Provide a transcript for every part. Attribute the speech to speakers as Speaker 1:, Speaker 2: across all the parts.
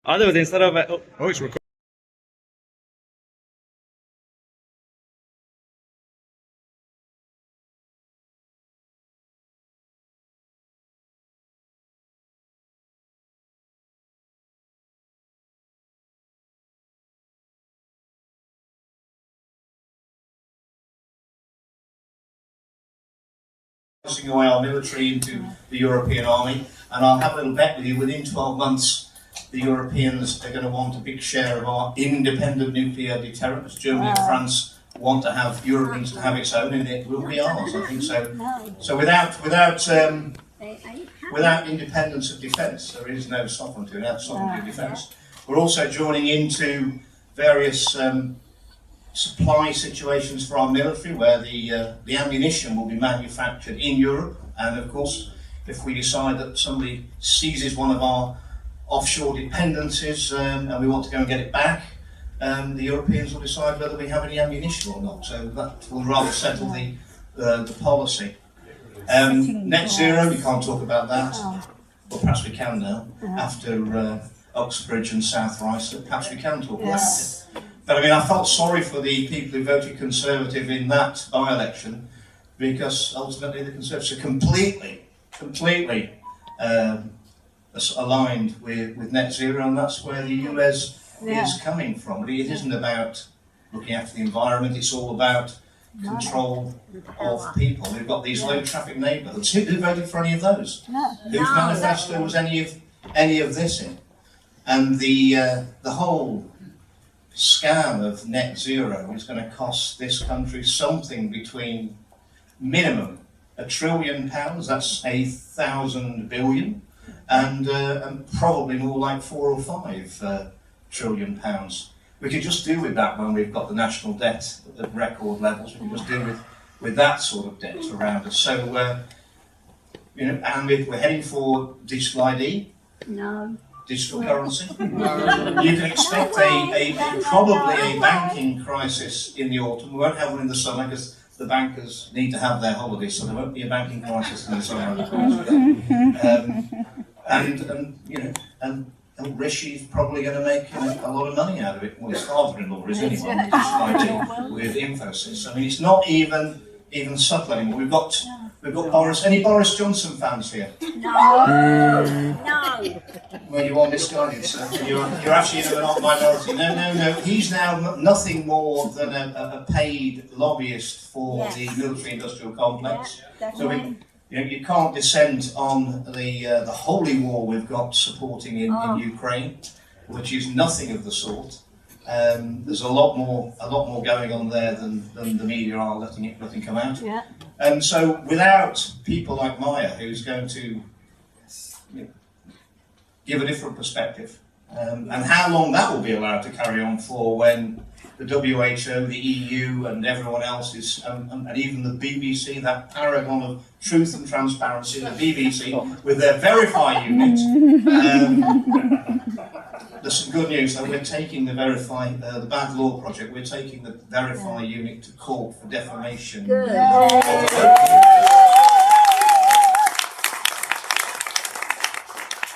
Speaker 1: Otherwise, instead of
Speaker 2: Oh, it's recording.
Speaker 3: Away our military into the European army, and I'll have a little bet with you, within 12 months the Europeans are going to want a big share of our independent nuclear deterrent, as Germany and France want to have Europeans to have its own, and it will be ours, I think so. So without independence of defence, there is no sovereignty. Without sovereignty of defence, we're also joining into various supply situations for our military, where the ammunition will be manufactured in Europe, and of course, if we decide that somebody seizes one of our offshore dependencies and we want to go and get it back, the Europeans will decide whether we have any ammunition or not. So that will rather settle the policy. Net zero, we can't talk about that. Well, perhaps we can now, after Uxbridge and South Ryson. Perhaps we can talk about it. But I mean, I felt sorry for the people who voted Conservative in that by-election, because ultimately the Conservatives are completely aligned with net zero, and that's where the US is coming from. It isn't about looking after the environment, it's all about control of people. We've got these low traffic neighbourhoods. Who voted for any of those? Whose manifesto was any of this in? And the whole scam of net zero is going to cost this country something between minimum £1 trillion, that's 1,000 billion, and probably more like 4 or 5 trillion pounds. We could just deal with that when we've got the national debt at record levels. We can just deal with that sort of debt around us. So you know, and we're heading for digital ID.
Speaker 4: No.
Speaker 3: Digital currency. You can expect probably a banking crisis in the autumn. We won't have one in the summer because the bankers need to have their holidays, so there won't be a banking crisis in the summer. And you know, and Rishi's probably going to make a lot of money out of it. Well, his father-in-law is anyway, with Infosys. I mean, it's not even subtle anymore. We've got Boris. Any Boris Johnson fans here?
Speaker 4: No. No.
Speaker 3: Well, you are misguided, sir. You're actually in a minority. No. He's now nothing more than a paid lobbyist for the military-industrial complex. So you can't descend on the holy war we've got supporting in Ukraine, which is nothing of the sort. There's a lot more going on there than the media are letting come out. Yeah. And so without people like Maya, who's going to give a different perspective, and how long that will be allowed to carry on for, when the WHO, the EU, and everyone else is, and even the BBC, that paragon of truth and transparency, the BBC, with their Verify unit. There's some good news though. We're taking the Verify, the Bad Law Project, we're taking the Verify unit to court for defamation.
Speaker 4: Good.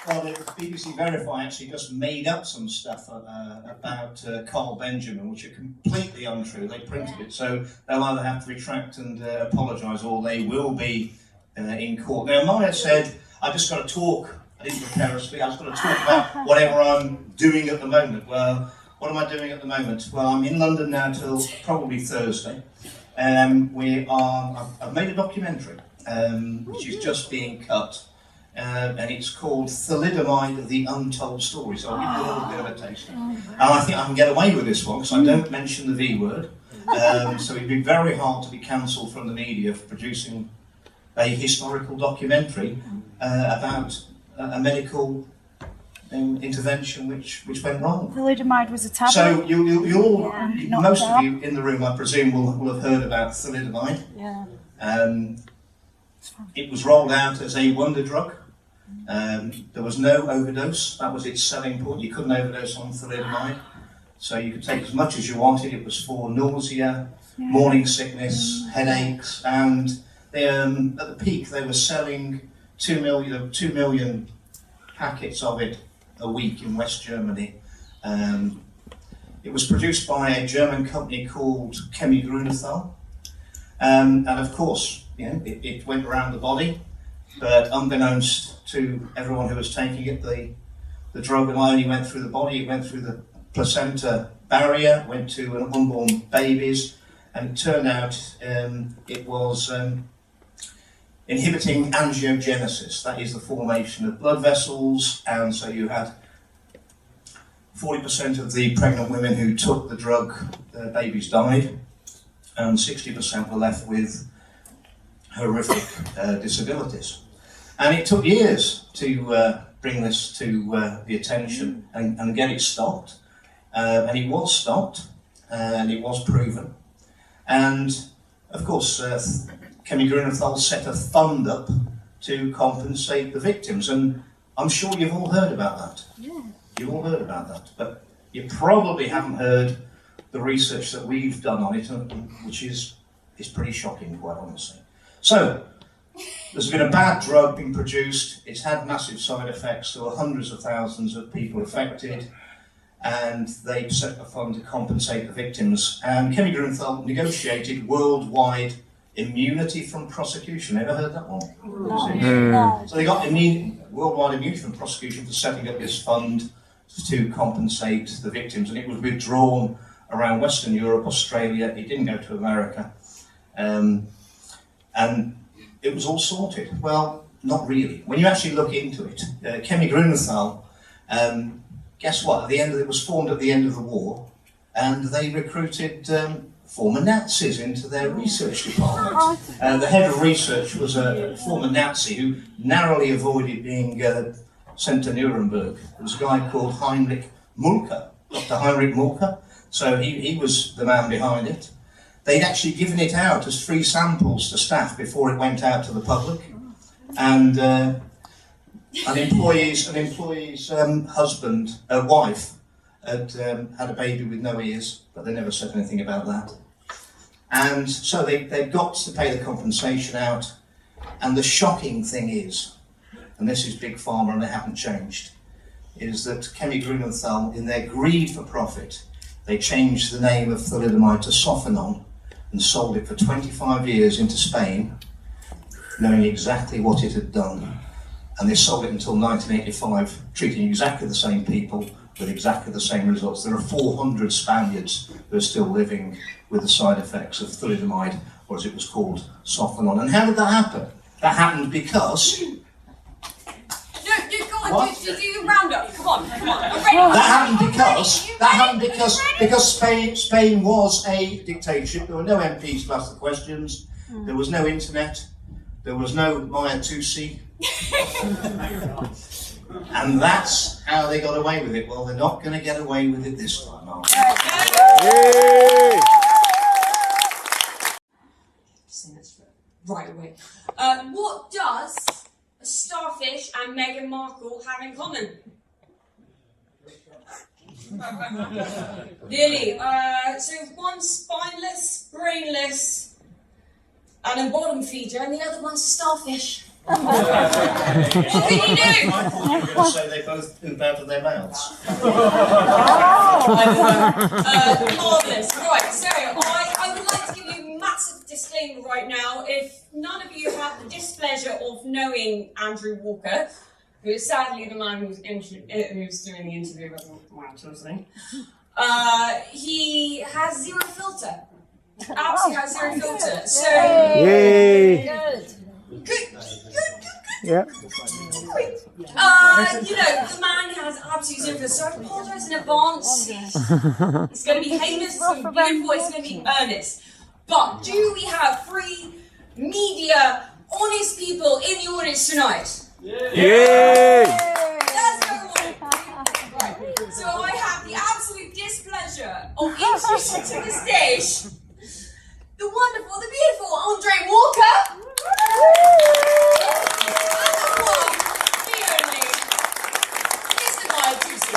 Speaker 3: Well, the BBC Verify actually just made up some stuff about Carl Benjamin, which are completely untrue. They printed it, so they'll either have to retract and apologise, or they will be in court. Now, Maya said, I just got to talk. I didn't prepare a speech. I was going to talk about whatever I'm doing at the moment. Well, what am I doing at the moment? Well, I'm in London now till probably Thursday. I've made a documentary which is just being cut, and it's called Thalidomide: The Untold Story. So I'll give you a little bit of a taste. And I think I can get away with this one because I don't mention the V word. So it'd be very hard to be cancelled from the media for producing a historical documentary about a medical intervention which went wrong.
Speaker 5: Thalidomide was a tablet.
Speaker 3: So most of you in the room, I presume, will have heard about thalidomide. Yeah. It was rolled out as a wonder drug. There was no overdose. That was its selling point. You couldn't overdose on thalidomide. So you could take as much as you wanted. It was for nausea, morning sickness, headaches, and they, at the peak they were selling 2 million packets of it a week in West Germany. It was produced by a German company called Chemie Grünenthal. And of course, you know, it went around the body, but unbeknownst to everyone who was taking it, the drug not only went through the body, it went through the placenta barrier, went to unborn babies, and it turned out it was inhibiting angiogenesis, that is the formation of blood vessels, and so you had 40% of the pregnant women who took the drug, their babies died, and 60% were left with horrific disabilities. And it took years to bring this to the attention and get it stopped. And it was stopped, and it was proven. And of course, Chemie Grünenthal set a fund up to compensate the victims. And I'm sure you've all heard about that.
Speaker 4: Yeah.
Speaker 3: You've all heard about that. But you probably haven't heard the research that we've done on it, which is pretty shocking, quite honestly. So, there's been a bad drug being produced, it's had massive side effects, there were hundreds of thousands of people affected, and they set a fund to compensate the victims. And Chemie Grünenthal negotiated worldwide immunity from prosecution. Ever heard that one?
Speaker 4: No.
Speaker 3: So they got worldwide immunity from prosecution for setting up this fund to compensate the victims, and it was withdrawn around Western Europe, Australia. It didn't go to America, and it was all sorted. Well, not really. When you actually look into it, Chemie Grünenthal, guess what? At the end, it was formed at the end of the war, and they recruited former Nazis into their research department. The head of research was a former Nazi who narrowly avoided being sent to Nuremberg. There was a guy called Heinrich Mulker, Dr. Heinrich Mulker. So he was the man behind it. They'd actually given it out as free samples to staff before it went out to the public. And an employee's wife had had a baby with no ears, but they never said anything about that. And so they've got to pay the compensation out. And the shocking thing is, and this is Big Pharma and they haven't changed, is that Chemie Grünenthal, in their greed for profit, they changed the name of thalidomide to Sofenon and sold it for 25 years into Spain, knowing exactly what it had done. And they sold it until 1985, treating exactly the same people with exactly the same results. There are 400 Spaniards who are still living with the side effects of thalidomide, or as it was called, Sofenon. And how did that happen? That happened because...
Speaker 1: Do the roundup. Come on. I'm ready.
Speaker 3: That happened because Spain was a dictatorship. There were no MPs to ask the questions. There was no internet. There was no Mahyar Tousi. And that's how they got away with it. Well, they're not going to get away with it this time, are they?
Speaker 1: Right away. What does a starfish and Meghan Markle have in common? Really? So one's spineless, brainless, and a bottom feeder, and the other one's a starfish. What can you do?
Speaker 3: I thought you were going to say they both poop out of their mouths.
Speaker 1: Marvellous. Right, so I would like to give you a massive disclaimer right now. If none of you have the displeasure of knowing Andrew Walker, who is sadly the man who's doing the interview with Mahyar Tousi, he has zero filter. Absolutely has zero filter. So, good.
Speaker 2: Yeah.
Speaker 1: You know, the man has absolutely zero filter. So I apologise in advance. It's going to be heinous, it's going to be beautiful, it's going to be earnest. But do we have free media, honest people in the audience tonight?
Speaker 2: Yay!
Speaker 1: That's what I want. Right. So I have the absolute displeasure of introducing to the stage the wonderful, the beautiful Andrew Walker. And the one, the only, Mr. Mahyar Tousi.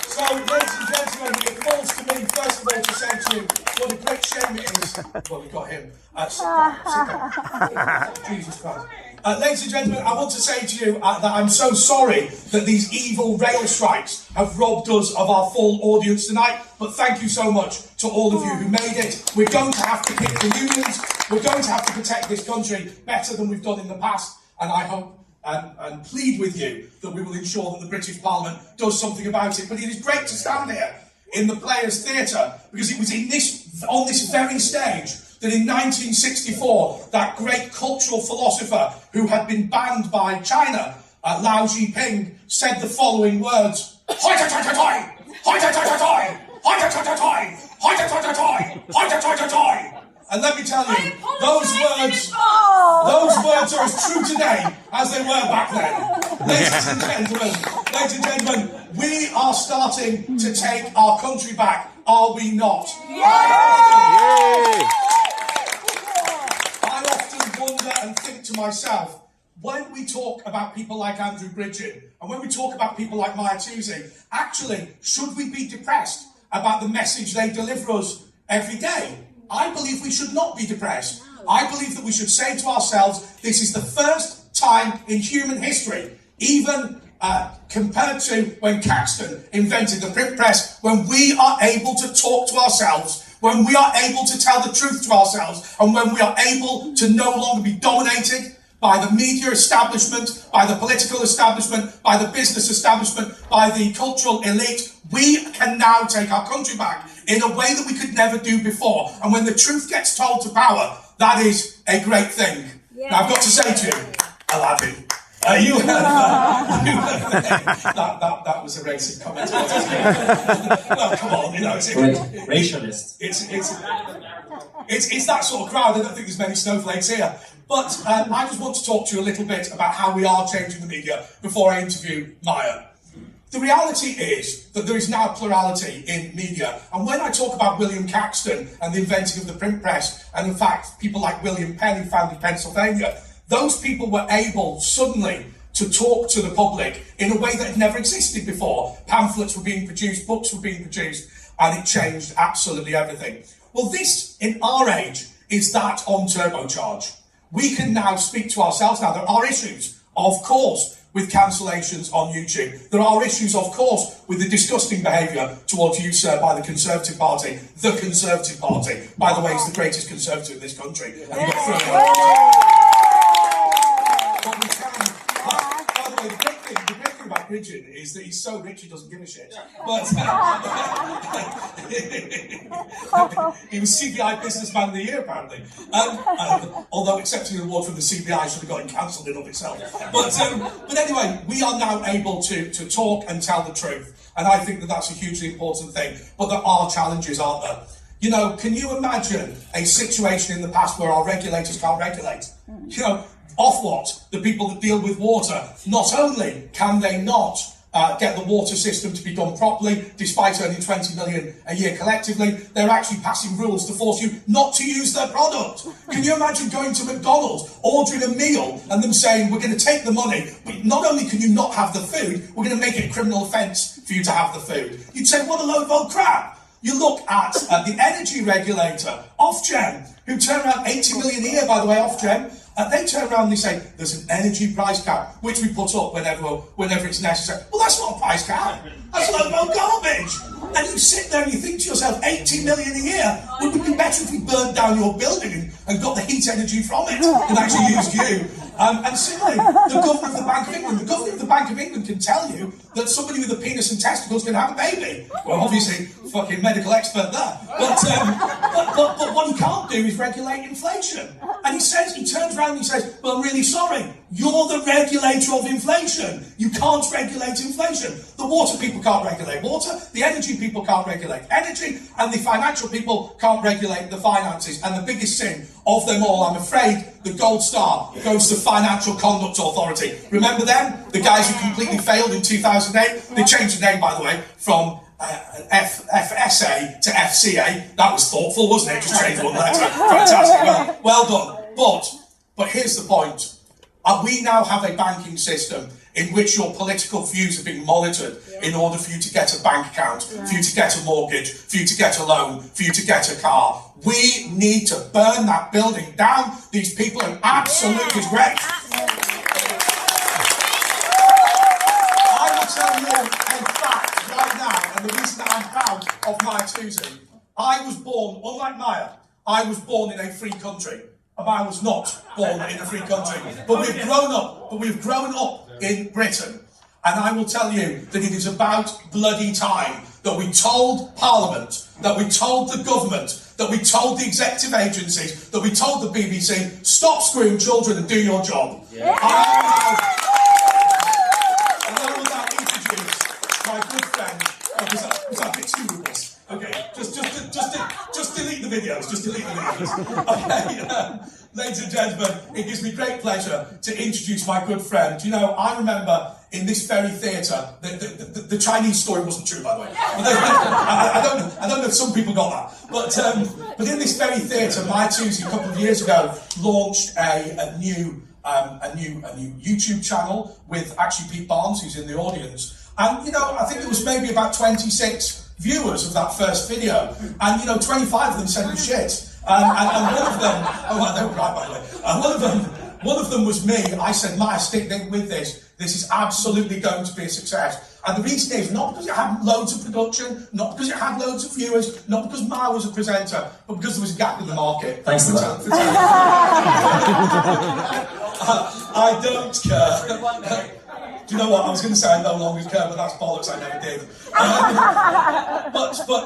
Speaker 5: So, ladies and gentlemen, it falls to me first of all to say to you what a great shame it is. Well, we got him. Sit down. Jesus Christ. Ladies and gentlemen, I want to say to you that I'm so sorry that these evil rail strikes have robbed us of our full audience tonight, but thank you so much to all of you who made it. We're going to have to pick the unions. We're going to have to protect this country better than we've done in the past, and I hope and plead with you that we will ensure that the British Parliament does something about it. But it is great to stand here in the Players' Theatre, because it was on this very stage that in 1964, that great cultural philosopher who had been banned by China, Lao Jiping, said the following words: "Hoi-ta-ta-ta-toi! Hoi-ta-ta-ta-toi! Hoi-ta-ta-ta-toi! Hoi-ta-ta-ta-toi! Hoi-ta-ta-ta-toi!" And let me tell you, those words are as true today as they were back then. Ladies and gentlemen, we are starting to take our country back, are we not? I often wonder and think to myself, when we talk about people like Andrew Bridgen, and when we talk about people like Mahyar Tousi, actually, should we be depressed about the message they deliver us every day? I believe we should not be depressed. I believe that we should say to ourselves, this is the first time in human history, even compared to when Caxton invented the print press, when we are able to talk to ourselves, when we are able to tell the truth to ourselves, and when we are able to no longer be dominated by the media establishment, by the political establishment, by the business establishment, by the cultural elite. We can now take our country back in a way that we could never do before. And when the truth gets told to power, that is a great thing. Yeah. Now, I've got to say to you, Aladdin, that was a racist comment. Well, come on, you know,
Speaker 6: racialist.
Speaker 5: It's that sort of crowd. I don't think there's many snowflakes here. But I just want to talk to you a little bit about how we are changing the media before I interview Mahyar. The reality is that there is now plurality in media. And when I talk about William Caxton and the inventing of the print press, and in fact, people like William Penn who founded Pennsylvania, those people were able suddenly to talk to the public in a way that had never existed before. Pamphlets were being produced, books were being produced, and it changed absolutely everything. Well, this, in our age, is that on turbocharge. We can now speak to ourselves. Now, there are issues, of course, with cancellations on YouTube. There are issues, of course, with the disgusting behaviour towards you, sir, by the Conservative Party. The Conservative Party, by the way, is the greatest Conservative in this country. And you got through it. But we can. By the way, the great thing about Bridgen is that he's so rich he doesn't give a shit. But he was CBI Businessman of the Year, apparently. Although accepting an award from the CBI should have got him cancelled in of itself. But anyway, we are now able to talk and tell the truth. And I think that that's a hugely important thing. But there are challenges, aren't there? You know, can you imagine a situation in the past where our regulators can't regulate? You know, Ofwat, the people that deal with water, not only can they not get the water system to be done properly, despite earning 20 million a year collectively, they're actually passing rules to force you not to use their product. Can you imagine going to McDonald's, ordering a meal, and them saying, we're going to take the money, but not only can you not have the food, we're going to make it a criminal offence for you to have the food. You'd say, what a load of old crap. You look at the energy regulator, Ofgem, who turn around 80 million a year, by the way, Ofgem. They turn around and they say, there's an energy price cap, which we put up whenever it's necessary. Well, that's not a price cap. That's a load of old garbage. And you sit there and you think to yourself, 80 million a year, would it be better if we burned down your building and got the heat energy from it and actually used you? And similarly, the governor of the Bank of England. The governor of the Bank of England can tell you that somebody with a penis and testicles can have a baby. Well, obviously, fucking medical expert there. But what he can't do is regulate inflation. And he turns around and he says, well, I'm really sorry. You're the regulator of inflation. You can't regulate inflation. The water people can't regulate water. The energy people can't regulate energy. And the financial people can't regulate the finances. And the biggest sin of them all, I'm afraid, the gold star goes to Financial Conduct Authority. Remember them? The guys who completely failed in 2008? They changed the name, by the way, from FSA to FCA. That was thoughtful, wasn't it? Just changed one letter. Fantastic. Well done. But here's the point. We now have a banking system in which your political views are being monitored in order for you to get a bank account, for you to get a mortgage, for you to get a loan, for you to get a car. We need to burn that building down. These people are absolute disgrace. of Mahyar Tousi. I was born, unlike Mahyar, I was born in a free country. Mahyar was not born in a free country. But we've grown up in Britain. And I will tell you that it is about bloody time that we told Parliament, that we told the government, that we told the executive agencies, that we told the BBC, stop screwing children and do your job. Yeah. And I will now introduce my good friend. Was that a bit too rules? Okay, just delete the videos. Just delete the videos. Okay, ladies and gentlemen, it gives me great pleasure to introduce my good friend. You know, I remember in this very theatre, the Chinese story wasn't true, by the way. I don't know if some people got that, but in this very theatre, Mahyar Tousi a couple of years ago launched a new YouTube channel with actually Pete Barnes, who's in the audience, and you know, I think there was maybe about 26 viewers of that first video, and you know, 25 of them said it was shit, and one of them, oh, they were right, by the way, one of them was me. I said, Mahyar, stick with this. This is absolutely going to be a success. And the reason is not because it had loads of production, not because it had loads of viewers, not because Mahyar was a presenter, but because there was a gap in the market.
Speaker 6: Thanks for that.
Speaker 5: I don't care. Do you know what? I was going to say I no longer care, but that's bollocks, I never did.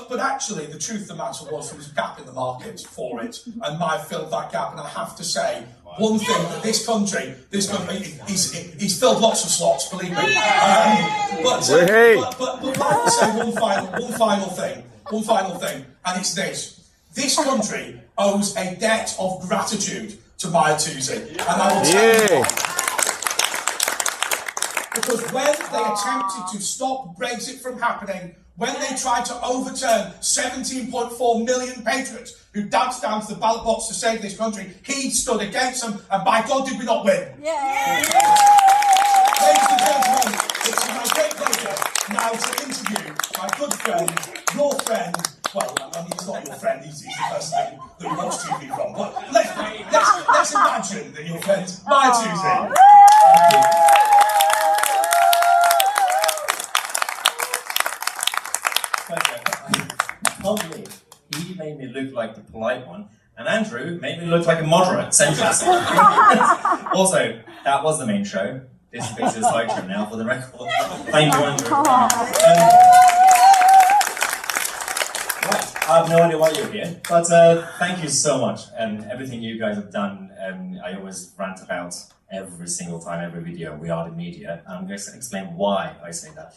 Speaker 5: But actually, the truth of the matter was there was a gap in the market for it, and Mahyar filled that gap, and I have to say, one thing that this country, he's filled lots of slots, believe me. But I will say one final thing, and it's this. This country owes a debt of gratitude to Mahyar Tousi, and I will tell you why. Because when they attempted to stop Brexit from happening, when they tried to overturn 17.4 million patriots who danced down to the ballot box to save this country, he stood against them, and by God did we not win. Yeah. Ladies and gentlemen, it's my great pleasure now to interview my good friend, your friend, well, I mean, he's not your friend, he's the person that we watch TV from, but let's imagine that your friend, Mahyar Tousi.
Speaker 6: He made me look like the polite one, and Andrew made me look like a moderate centrist. Also, that was the main show. This is the slideshow now, for the record. Thank you, Andrew. Right, I have no idea why you're here, but thank you so much, and everything you guys have done. I always rant about every single time, every video. We are the media, and I'm going to explain why I say that.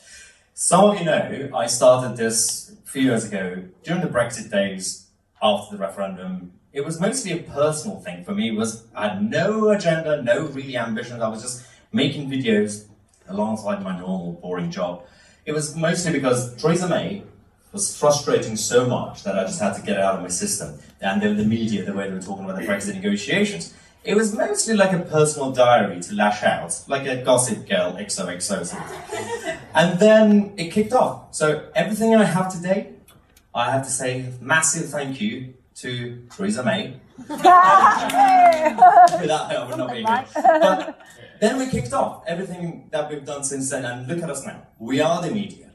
Speaker 6: Some of you know I started this a few years ago during the Brexit days after the referendum. It was mostly a personal thing for me. I had no agenda, no really ambitions. I was just making videos alongside my normal boring job. It was mostly because Theresa May was frustrating so much that I just had to get it out of my system. And then the media, the way they were talking about the Brexit negotiations, it was mostly like a personal diary to lash out, like a Gossip Girl XOXO sort of thing. And then it kicked off. So everything I have today, I have to say a massive thank you to Theresa May. Without her, I would not be here. But then we kicked off everything that we've done since then, and look at us now. We are the media.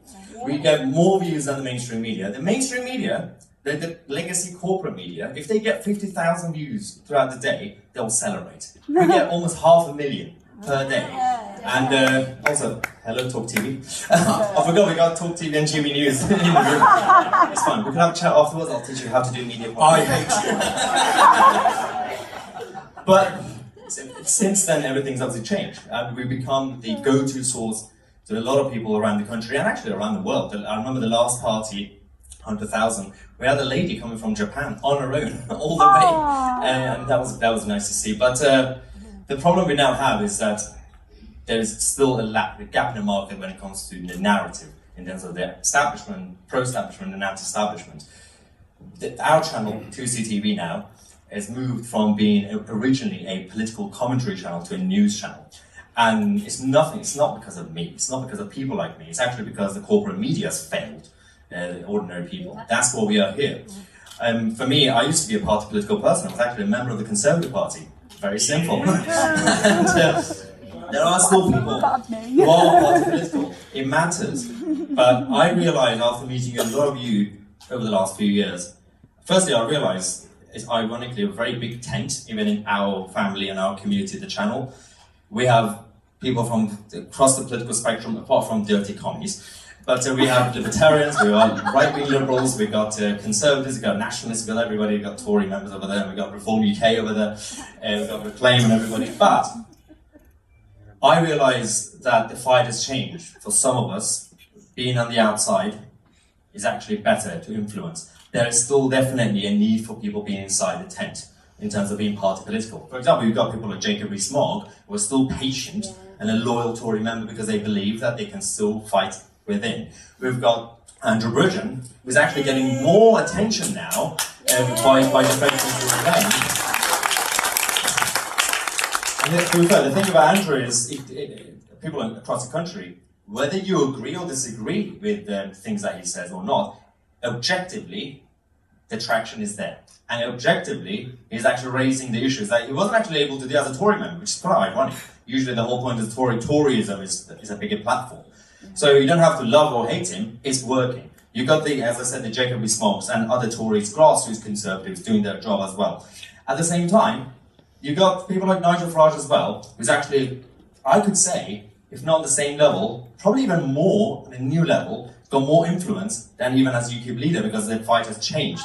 Speaker 6: We get more views than the mainstream media. The mainstream media, the legacy corporate media, if they get 50,000 views throughout the day, they'll celebrate. We get almost 500,000 per day. And also, hello Talk TV. I forgot we got Talk TV and GB News in the room. It's fine, we can have a chat afterwards. I'll teach you how to do media.
Speaker 5: I hate
Speaker 6: you. But since then, everything's obviously changed. And we've become the go-to source to a lot of people around the country and actually around the world. I remember the last party, 100,000, we had a lady coming from Japan on her own, all the way. And that was nice to see. But the problem we now have is that there is still a gap in the market when it comes to the narrative, in terms of the establishment, pro-establishment and anti-establishment. Our channel, 2CTV now, has moved from being originally a political commentary channel to a news channel. And it's not because of me, it's not because of people like me, it's actually because the corporate media has failed ordinary people. That's why we are here. For me, I used to be a party political person. I was actually a member of the Conservative Party. Very simple. And there are still people who are party political. It matters. But I realised after meeting a lot of you over the last few years. Firstly, I realized it's ironically a very big tent, even in our family and our community, the channel. We have people from across the political spectrum, apart from dirty commies. But we have libertarians, we got right-wing liberals, we got conservatives, we got nationalists, we got everybody, we got Tory members over there, we got Reform UK over there, we got Reclaim and everybody. But I realised that the fight has changed. For some of us, being on the outside is actually better to influence. There is still definitely a need for people being inside the tent in terms of being party political. For example, you've got people like Jacob Rees-Mogg who are still patient and a loyal Tory member because they believe that they can still fight within. We've got Andrew Bridgen, who's actually getting more attention now by defending his event. And to be fair, the thing about Andrew is, people across the country, whether you agree or disagree with things that he says or not, objectively, the traction is there. And objectively, he's actually raising the issues that he wasn't actually able to do as a Tory member, which is quite ironic. Usually the whole point of Toryism is a bigger platform. So you don't have to love or hate him, it's working. You've got as I said, the Jacob Rees-Moggs and other Tories, grassroots conservatives doing their job as well. At the same time, you've got people like Nigel Farage as well, who's actually, I could say, if not the same level, probably even more, at a new level, got more influence than even as UKIP leader because the fight has changed.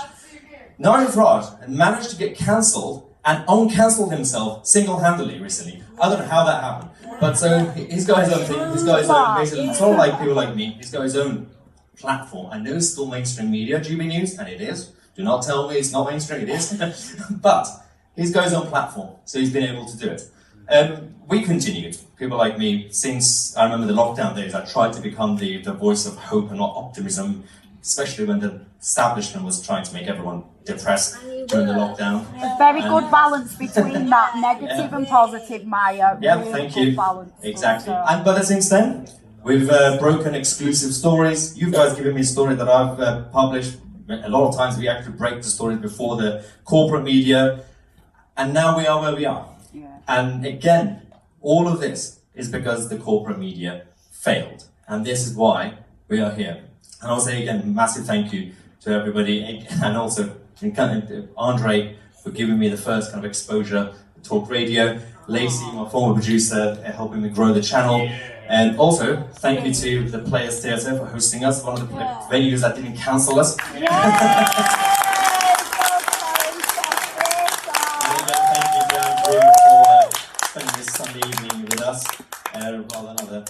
Speaker 6: Nigel Farage managed to get cancelled and uncancelled himself single-handedly recently. I don't know how that happened. But so he's got his own thing, he's got his own, basically, sort of like people like me, he's got his own platform. I know it's still mainstream media, GB News, and it is. Do not tell me it's not mainstream, it is. But he's got his own platform, so he's been able to do it. We continued, people like me, since I remember the lockdown days, I tried to become the voice of hope and optimism, especially when the establishment was trying to make everyone depressed during the lockdown.
Speaker 4: A very good balance between that negative and positive, Maya.
Speaker 6: Yeah,
Speaker 4: really
Speaker 6: thank
Speaker 4: good
Speaker 6: you.
Speaker 4: Balance.
Speaker 6: Exactly. But since then, we've broken exclusive stories. You guys given me a story that I've published. A lot of times we actually break the stories before the corporate media. And now we are where we are.
Speaker 4: Yeah.
Speaker 6: And again, all of this is because the corporate media failed. And this is why we are here. And I'll say again, massive thank you to everybody, and also Andre for giving me the first kind of exposure to talk radio, Lacey, my former producer, helping me grow the channel, and also thank you to the Players Theatre for hosting us, one of the venues that didn't cancel us. Thank you to Andrew for spending this Sunday evening with us, rather than other,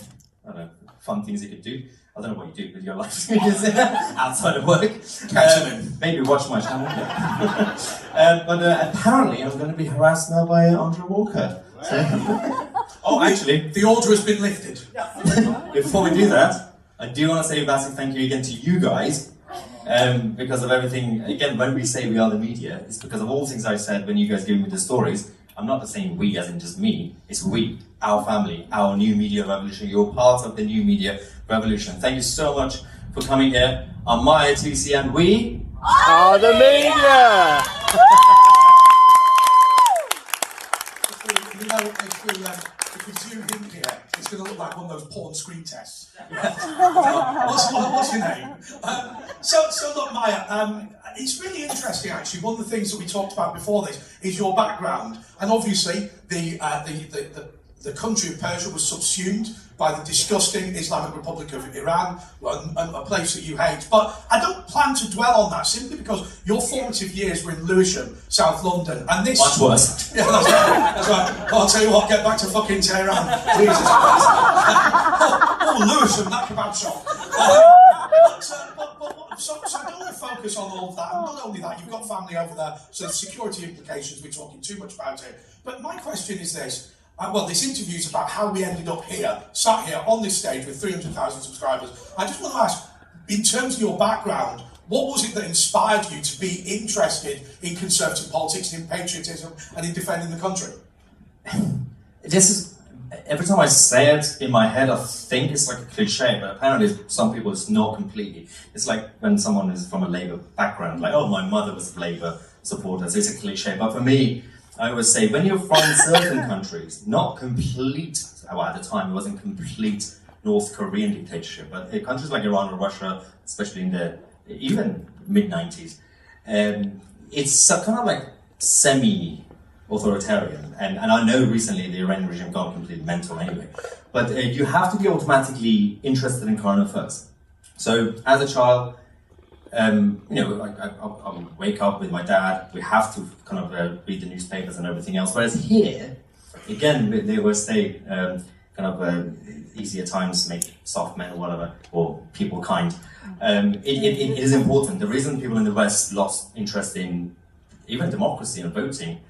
Speaker 6: I don't know, fun things you could do. I don't know what you do with your life outside of work. Maybe watch my channel. But apparently I'm going to be harassed now by Andrew Walker. So, oh, actually,
Speaker 5: the order has been lifted.
Speaker 6: Before we do that, I do want to say a massive thank you again to you guys. Because of everything, again, when we say we are the media, it's because of all the things I said when you guys gave me the stories. I'm not saying we as in just me, it's we, our family, our new media revolution. You're part of the new media revolution. Thank you so much for coming here. I'm Mahyar Tousi and we
Speaker 2: are the media!
Speaker 5: If we zoom in here, it's going to look like one of those porn screen tests. What's your name? So look, Maya, it's really interesting actually. One of the things that we talked about before this is your background, and obviously the country of Persia was subsumed by the disgusting Islamic Republic of Iran, a place that you hate. But I don't plan to dwell on that simply because your formative years were in Lewisham, South London, and this...
Speaker 6: Much worse.
Speaker 5: Yeah, that's right. Well, I'll tell you what, get back to fucking Tehran. Jesus Christ. Lewisham, that kebab shop. So I don't want to focus on all of that. And not only that, you've got family over there, so the security implications, we're talking too much about it. But my question is this. Well, this interview is about how we ended up here, sat here on this stage with 300,000 subscribers. I just want to ask, in terms of your background, what was it that inspired you to be interested in conservative politics, in patriotism, and in defending the country?
Speaker 6: This is, every time I say it in my head, I think it's like a cliche, but apparently some people it's not completely. It's like when someone is from a Labour background, like, oh, my mother was a Labour supporter, so it's a cliche. But for me, I always say, when you're from certain countries, not complete, well, at the time it wasn't complete North Korean dictatorship, but countries like Iran or Russia, especially in the even mid-90s. It's kind of like semi-authoritarian, and I know recently the Iranian regime gone completely mental anyway, but you have to be automatically interested in current affairs. So as a child, you know, I would wake up with my dad, we have to kind of read the newspapers and everything else, whereas here, again, they always say easier times make soft men or whatever, or people kind. It is important. The reason people in the West lost interest in even democracy and voting,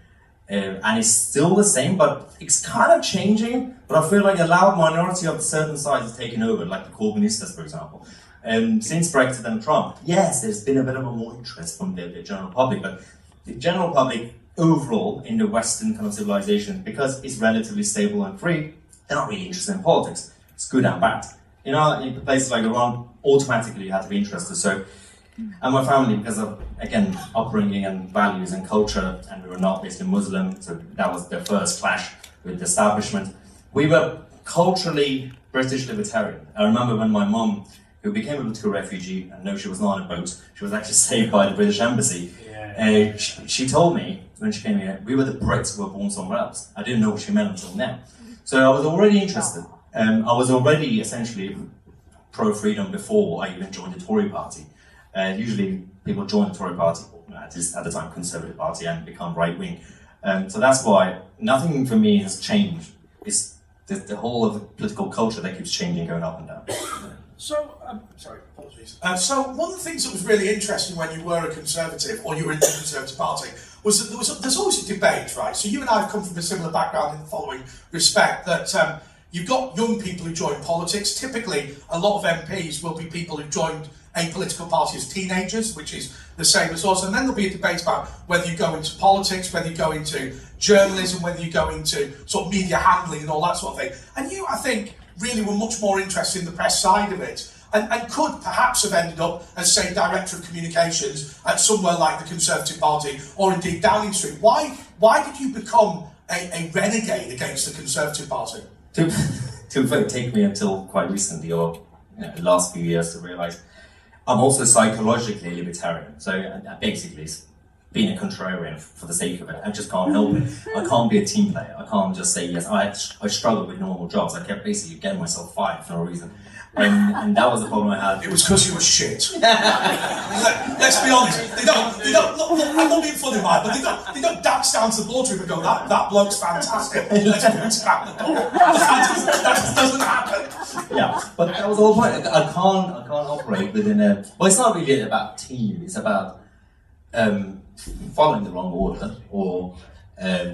Speaker 6: and it's still the same, but it's kind of changing, but I feel like a loud minority of a certain size is taking over, like the Corbynistas, for example. Since Brexit and Trump, yes, there's been a bit of a more interest from the general public, but the general public overall in the Western kind of civilization, because it's relatively stable and free, they're not really interested in politics. It's good and bad. You know, in places like Iran, automatically you have to be interested. So, and my family, because of, again, upbringing and values and culture, and we were not basically Muslim, so that was the first clash with the establishment. We were culturally British libertarian. I remember when my mum, who became a political refugee, and no, she was not on a boat, she was actually saved by the British Embassy. She told me, when she came here, we were the Brits who were born somewhere else. I didn't know what she meant until now. So I was already interested. I was already essentially pro-freedom before I even joined the Tory party. Usually people join the Tory party, at the time Conservative Party, and become right-wing. So that's why nothing for me has changed. It's the whole of the political culture that keeps changing, going up and down.
Speaker 5: So, sorry, apologies. So one of the things that was really interesting when you were a Conservative, or you were in the Conservative Party, was that there's always a debate, right? So you and I have come from a similar background in the following respect, that you've got young people who join politics. Typically, a lot of MPs will be people who joined a political party as teenagers, which is the same as us. And then there'll be a debate about whether you go into politics, whether you go into journalism, whether you go into sort of media handling and all that sort of thing. And you, I think, really were much more interested in the press side of it, and could perhaps have ended up as, say, Director of Communications at somewhere like the Conservative Party, or indeed Downing Street. Why did you become a renegade against the Conservative Party?
Speaker 6: To take me until quite recently, or the last few years, to realise I'm also psychologically libertarian. So basically, it's being a contrarian for the sake of it. I just can't help it. I can't be a team player. I can't just say yes. I struggled with normal jobs. I kept basically getting myself fired for no reason. And that was the problem I had.
Speaker 5: It was because you were shit. Let's be honest. They don't. Look, I'm not being funny, Mike, but they don't dance down to the boardroom and go, that bloke's fantastic. Let's boot out the door. That just doesn't happen.
Speaker 6: Yeah, but that was the whole point. I can't operate within a. Well, it's not really about team. It's about following the wrong order, or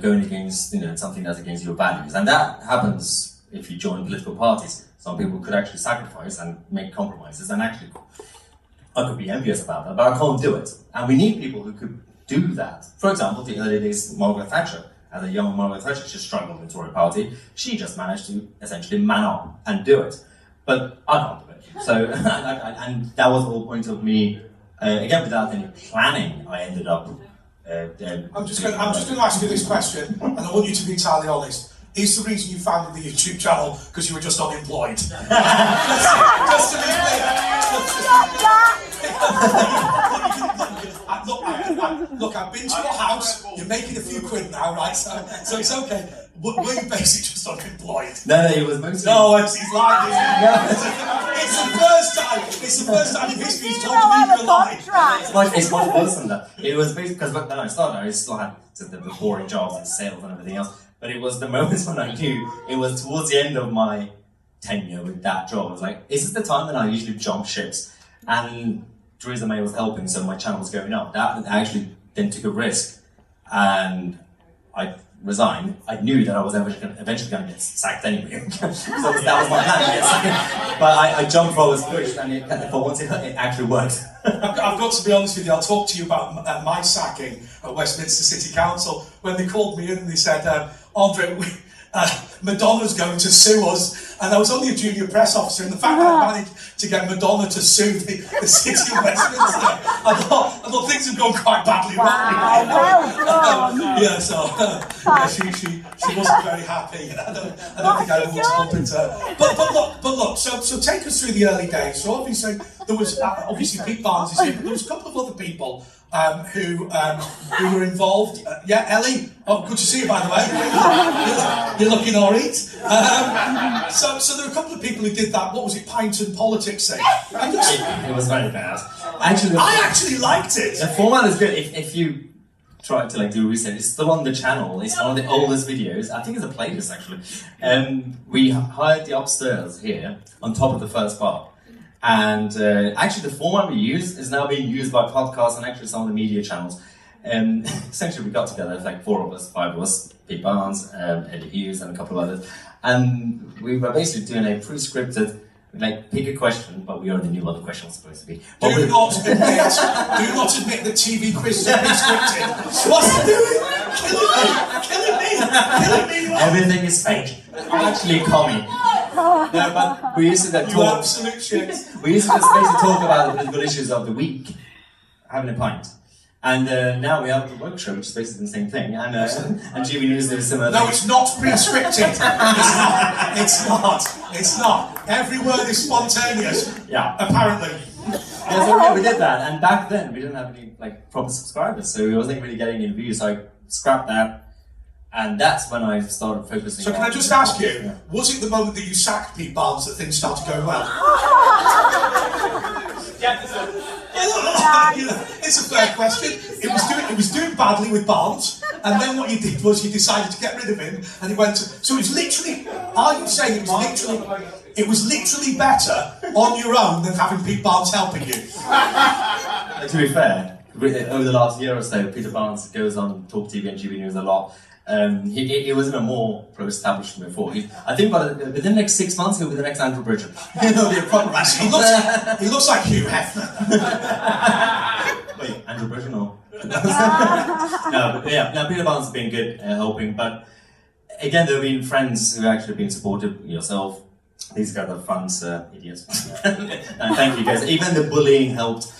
Speaker 6: going against something that's against your values, and that happens if you join political parties. Some people could actually sacrifice and make compromises, and actually, I could be envious about that, but I can't do it. And we need people who could do that. For example, the early days, Margaret Thatcher, as a young Margaret Thatcher, she struggled in the Tory party. She just managed to essentially man up and do it. But I can't do it. So, and that was the whole point of me, again, without any planning, I ended up.
Speaker 5: I'm just going to ask you this question, and I want you to be entirely honest. Is the reason you founded the YouTube channel because you were just unemployed? just to be clear. Look, I've been to your house. You're making a few quid now, right? So it's okay. Were you basically just unemployed?
Speaker 6: No, it was mostly.
Speaker 5: No, he's lying. It's the first time. It's the first time in history he's told me you're lying.
Speaker 6: It's much worse than that. It was basically because when I started, I still had the boring jobs and sales and everything else. But it was the moments when I knew it was towards the end of my tenure with that job. I was like, is this the time that I usually jump ships? And Theresa May was helping, so my channel was going up. That I actually then took a risk, and I resigned. I knew that I was eventually going to get sacked anyway. So that was my plan to get sacked. But I jumped for I was pushed, and for once it actually worked.
Speaker 5: I've got to be honest with you, I'll talk to you about my sacking at Westminster City Council. When they called me in and they said, Andrew, Madonna's going to sue us, and I was only a junior press officer, and the fact that I managed to get Madonna to sue the city of Westminster, I thought things had gone quite badly wrong.
Speaker 4: Wow, well done.
Speaker 5: Yeah, so she wasn't very happy. I don't think I ever want to bump into her. But look. So take us through the early days. So obviously there was Pete Barnes is here, but there was a couple of other people who were involved. Yeah, Ellie. Oh, good to see you, by the way. You're looking all right. So there were a couple of people who did that. What was it, Pint and Politics thing?
Speaker 6: It was very bad.
Speaker 5: I actually liked it.
Speaker 6: The format is good. If you try to do research, it's still on the channel. It's one of the oldest videos. I think it's a playlist actually. We hired the upstairs here on top of the first bar. And actually the format we use is now being used by podcasts and actually some of the media channels. Essentially we got together, like 4 of us, 5 of us, Pete Barnes, Eddie Hughes and a couple of others. And we were basically doing a pre-scripted, pick a question, but we already knew what the question was supposed to be.
Speaker 5: Do not admit that TV quizzes are pre-scripted. What's he doing? Killing me.
Speaker 6: Everything is fake. I'm actually coming. No, but we used to talk.
Speaker 5: You absolute shit.
Speaker 6: We used to just basically talk about the political issues of the week, having a pint. And now we have the workshop, which is basically the same thing. And GB News does similar.
Speaker 5: No, it's not pre-scripted. It's not. Every word is spontaneous.
Speaker 6: Yeah.
Speaker 5: Apparently.
Speaker 6: Yeah, so we did that, and back then we didn't have any proper subscribers, so we wasn't really getting any views. So I scrapped that. And that's when I started focusing.
Speaker 5: So can I just ask you, was it the moment that you sacked Pete Barnes that things started going well? It's a fair question. It was doing badly with Barnes, and then what you did was you decided to get rid of him, and he went. So it was literally. Are you saying it was literally better on your own than having Pete Barnes helping you?
Speaker 6: To be fair, over the last year or so, Peter Barnes goes on Talk TV and GB News a lot. He was in a more pro-establishment before. I think within the next 6 months he'll be the next Andrew Bridgen. He'll be a proper man.
Speaker 5: He looks like Hugh Hefner.
Speaker 6: Wait, Andrew Bridgen or? No, but yeah, Peter Barnes has been good helping, but again, there have been friends who have actually been supportive, yourself. These guys are fun, idiots. And thank you guys. Even the bullying helped.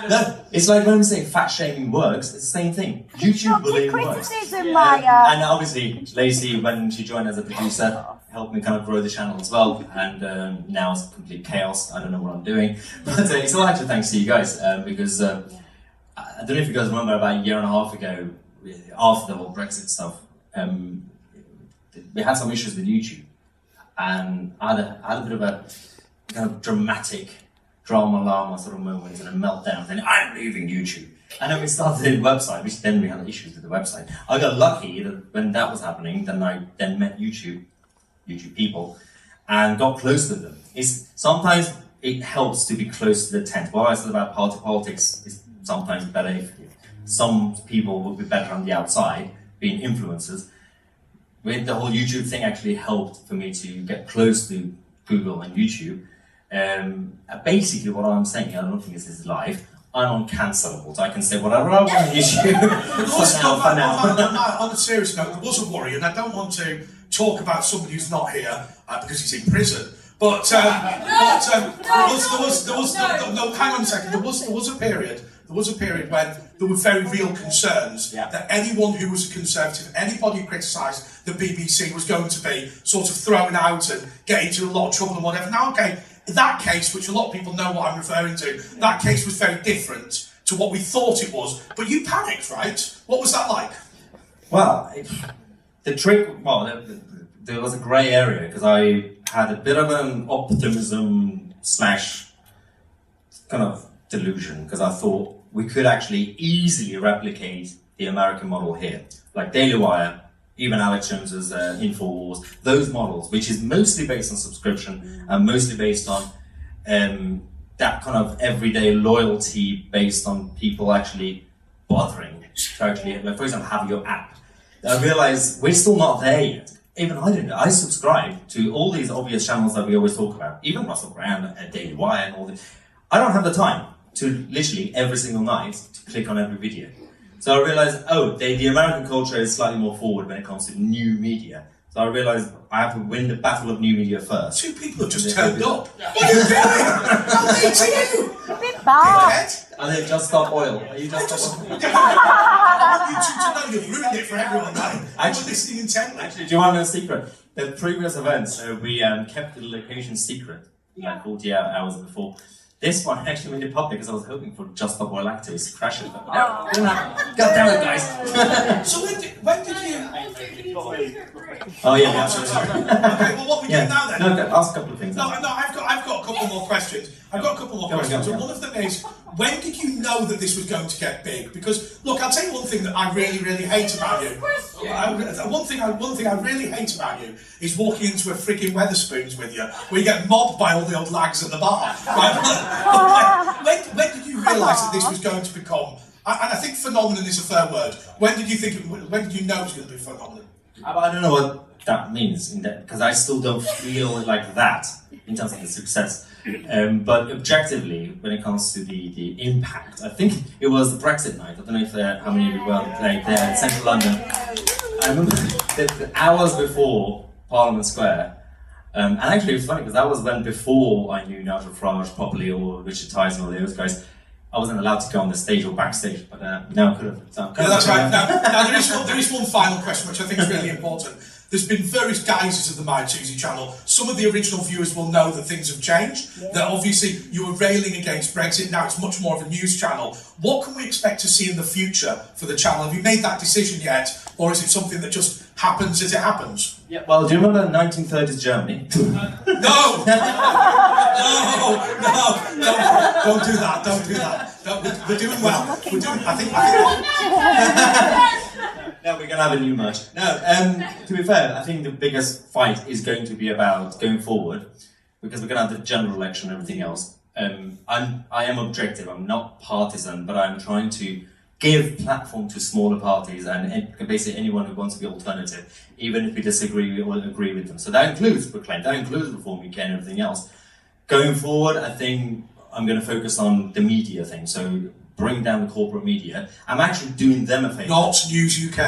Speaker 6: No, it's like when we say fat shaming works, it's the same thing. YouTube bullying works. And obviously, Lacey, when she joined as a producer, helped me kind of grow the channel as well. And now it's complete chaos. I don't know what I'm doing. But it's all actually thanks to you guys. Because I don't know if you guys remember about a year and a half ago, after the whole Brexit stuff, we had some issues with YouTube, and I had a bit of a kind of dramatic drama llama sort of moment and a meltdown saying, I'm leaving YouTube. And then we started the website, which then we had issues with the website. I got lucky that when that was happening, then I then met YouTube people and got close to them. Sometimes it helps to be close to the tent. What I said about party politics is sometimes better if some people would be better on the outside, being influencers. With the whole YouTube thing actually helped for me to get close to Google and YouTube. Basically what I'm saying, I don't think this is live, I'm uncancelable. So I can say whatever I want on YouTube for now.
Speaker 5: On a serious note, there was a worry, and I don't want to talk about somebody who's not here because he's in prison. But hang on a second. There was a period. There was a period when there were very real concerns that anyone who was a conservative, anybody who criticised the BBC was going to be sort of thrown out and get into a lot of trouble and whatever. Now, okay, in that case, which a lot of people know what I'm referring to, that case was very different to what we thought it was. But you panicked, right? What was that like?
Speaker 6: Well, there was a grey area because I had a bit of an optimism / kind of delusion because I thought we could actually easily replicate the American model here, like Daily Wire, even Alex Jones's Infowars, those models, which is mostly based on subscription and mostly based on that kind of everyday loyalty based on people actually bothering to actually, like, for example, have your app. I realize we're still not there yet. Even I don't know. I subscribe to all these obvious channels that we always talk about, even Russell Brand, Daily Wire and all this. I don't have the time to literally every single night to click on every video. So I realized, oh, the American culture is slightly more forward when it comes to new media. So I realized I have to win the battle of new media first.
Speaker 5: 2 people have just turned up. What are you doing? I'll leave to you.
Speaker 4: A bit bad.
Speaker 6: Are they Just Stop Oil? Are you Just Stop Oil?
Speaker 5: I want you two to know you've ruined it for everyone now. Actually, listening intently.
Speaker 6: Actually, do you want to know a secret? The previous events, we kept the location secret, like 48 hours before. This one actually made it public because I was hoping for Just Stop Oil Actors to crash it. But no, didn't happen. God damn it, guys!
Speaker 5: So when did you...
Speaker 6: Oh yeah, absolutely.
Speaker 5: Okay, well what we do now then?
Speaker 6: No, ask a couple of things.
Speaker 5: No, I've got a couple more questions. I've got a couple more questions. And one of them is, when did you know that this was going to get big? Because look, I'll tell you one thing that I really, really hate about you. One thing I really hate about you is walking into a frigging Wetherspoons with you, where you get mobbed by all the old lags at the bar. Right? when did you realise that this was going to become? And I think phenomenon is a fair word. When did you know it was going to be phenomenon?
Speaker 6: I don't know what that means, because I still don't feel like that in terms of the success. But objectively, when it comes to the impact, I think it was the Brexit night. I don't know if how many of you were played there in central London. I remember the hours before Parliament Square. And actually, it was funny because that was when, before I knew Nigel Farage properly or Richard Tyson or those guys, I wasn't allowed to go on the stage or backstage, but now I could have. So
Speaker 5: yeah, that's right. Now there is one final question which I think is really important. There's been various guises of the Mahyar Tousi channel. Some of the original viewers will know that things have changed. Yeah. That obviously you were railing against Brexit, now it's much more of a news channel. What can we expect to see in the future for the channel? Have you made that decision yet? Or is it something that just happens as it happens?
Speaker 6: Yeah, well, do you remember 1930s Germany?
Speaker 5: No! No, don't do that, don't do that. No, we're doing well. We're doing, I think
Speaker 6: No, we're going to have a new merch. No, to be fair, I think the biggest fight is going to be about going forward, because we're going to have the general election and everything else. I am objective, I'm not partisan, but I'm trying to give platform to smaller parties and basically anyone who wants to be alternative, even if we disagree or agree with them. So that includes Proclaim, that includes Reform UK and everything else. Going forward, I think I'm going to focus on the media thing. So bring down the corporate media. I'm actually doing them a favour.
Speaker 5: Not News UK.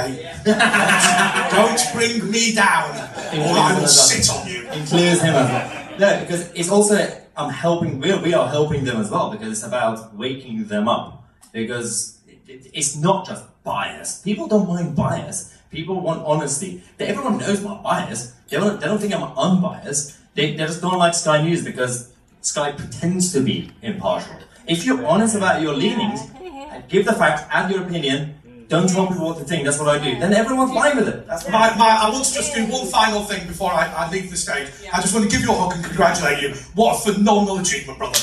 Speaker 5: Don't bring me down, or I will sit on you.
Speaker 6: Includes him as well. No, because it's also, we are helping them as well, because it's about waking them up. Because it's not just bias. People don't mind bias. People want honesty. Everyone knows my bias. They don't think I'm unbiased. They just don't like Sky News because Sky pretends to be impartial. If you're honest about your leanings, give the facts, add your opinion, don't tell people what to think, that's what I do, then everyone's fine with it. That's
Speaker 5: I want to just do one final thing before I leave the stage. I just want to give you a hug and congratulate you. What a phenomenal achievement, brother.